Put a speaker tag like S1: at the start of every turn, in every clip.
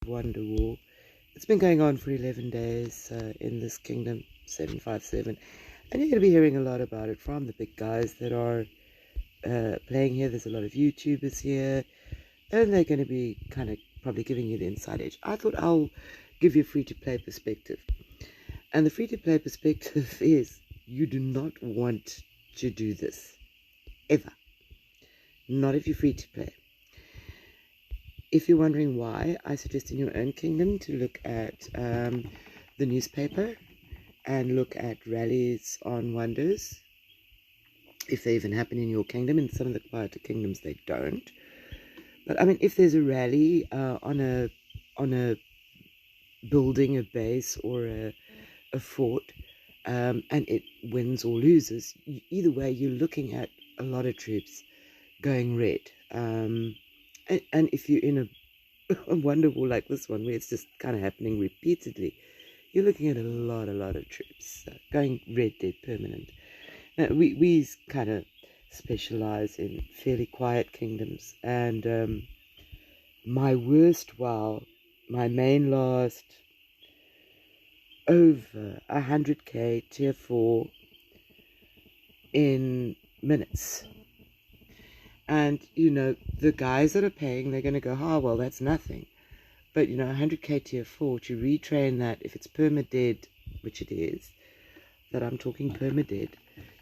S1: Wonder War. It's been going on for 11 days in this kingdom, 757. And you're going to be hearing a lot about it from the big guys that are playing here. There's a lot of YouTubers here. And they're going to be kind of probably giving you the inside edge. I thought I'll give you a free-to-play perspective. And the free-to-play perspective is you do not want to do this. Ever. Not if you're free-to-play. If you're wondering why, I suggest in your own kingdom to look at the newspaper and look at rallies on wonders, if they even happen in your kingdom. In some of the quieter kingdoms, they don't. But I mean, if there's a rally on a building, a base, or a fort, and it wins or loses, either way, you're looking at a lot of troops going red. And if you're in a wonder war like this one, where it's just kind of happening repeatedly, you're looking at a lot of troops going red, dead, permanent. Now, we kind of specialize in fairly quiet kingdoms, and my worst WoW, my main last, over 100k tier 4 in minutes. And, you know, the guys that are paying, they're going to go, oh, well, that's nothing. But, you know, 100k tier 4, to retrain that, if it's perma-dead, which it is, that I'm talking perma-dead,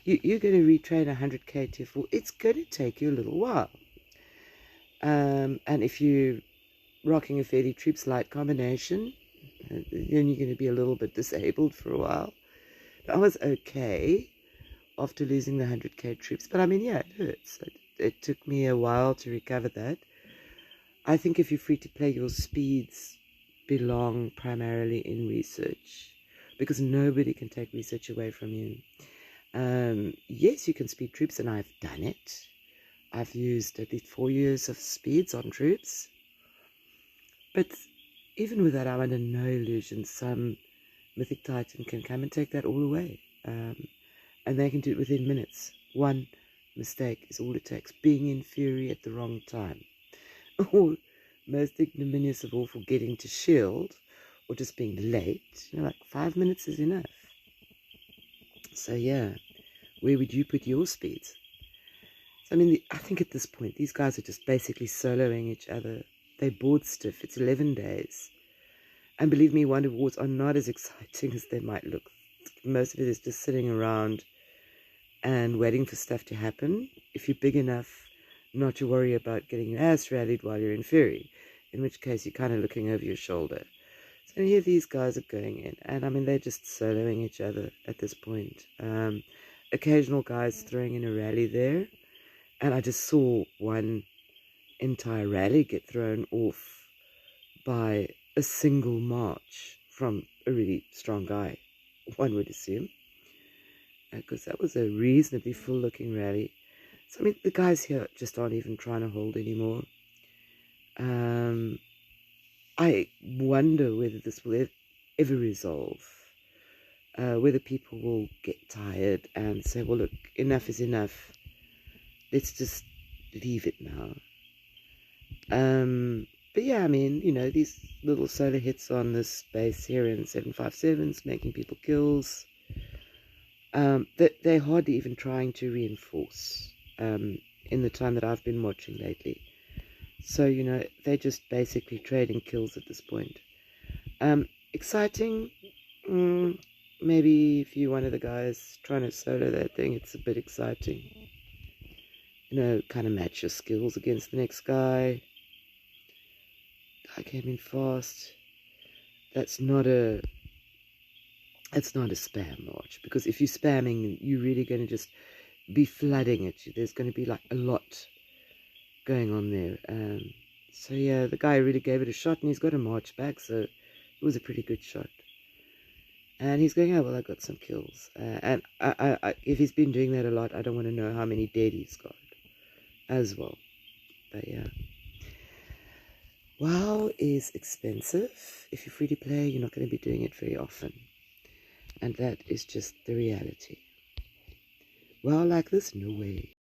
S1: you're going to retrain 100k tier 4. It's going to take you a little while. And if you're rocking a fairly troops light combination, then you're going to be a little bit disabled for a while. But I was okay after losing the 100k troops. But, I mean, yeah, it hurts. It took me a while to recover that. I think if you're free to play, your speeds belong primarily in research, because nobody can take research away from you. Yes, you can speed troops, and I've done it. I've used at least 4 years of speeds on troops. But even with that, I'm under no illusion. Some mythic titan can come and take that all away. And they can do it within minutes. One mistake is all it takes. Being in fury at the wrong time. Or most ignominious of all, forgetting to shield, or just being late. You know, like 5 minutes is enough. So yeah, where would you put your speeds? So, I mean, I think at this point, these guys are just basically soloing each other. They're bored stiff. It's 11 days. And believe me, Wonder Wars are not as exciting as they might look. Most of it is just sitting around and waiting for stuff to happen. If you're big enough not to worry about getting your ass rallied while you're in fury, in which case you're kind of looking over your shoulder. So here these guys are going in, and I mean, they're just soloing each other at this point. Occasional guys throwing in a rally there, and I just saw one entire rally get thrown off by a single march from a really strong guy, one would assume, because that was a reasonably full-looking rally. So, I mean, the guys here just aren't even trying to hold anymore. I wonder whether this will ever resolve, whether people will get tired and say, well, look, enough is enough. Let's just leave it now. But yeah, I mean, you know, these little solo hits on this base here in 757's making people kills. They're hardly even trying to reinforce in the time that I've been watching lately. So, you know, they're just basically trading kills at this point. Exciting? Maybe if you're one of the guys trying to solo that thing, it's a bit exciting. You know, kind of match your skills against the next guy. I came in fast. That's not a spam march, because if you're spamming, you're really going to just be flooding it. There's going to be like a lot going on there. So yeah, the guy really gave it a shot, and he's got a march back, so it was a pretty good shot. And he's going, oh, well, I got some kills. And I, if he's been doing that a lot, I don't want to know how many dead he's got as well. But yeah. WoW is expensive. If you're free to play, you're not going to be doing it very often. And that is just the reality. WoW like this? No way.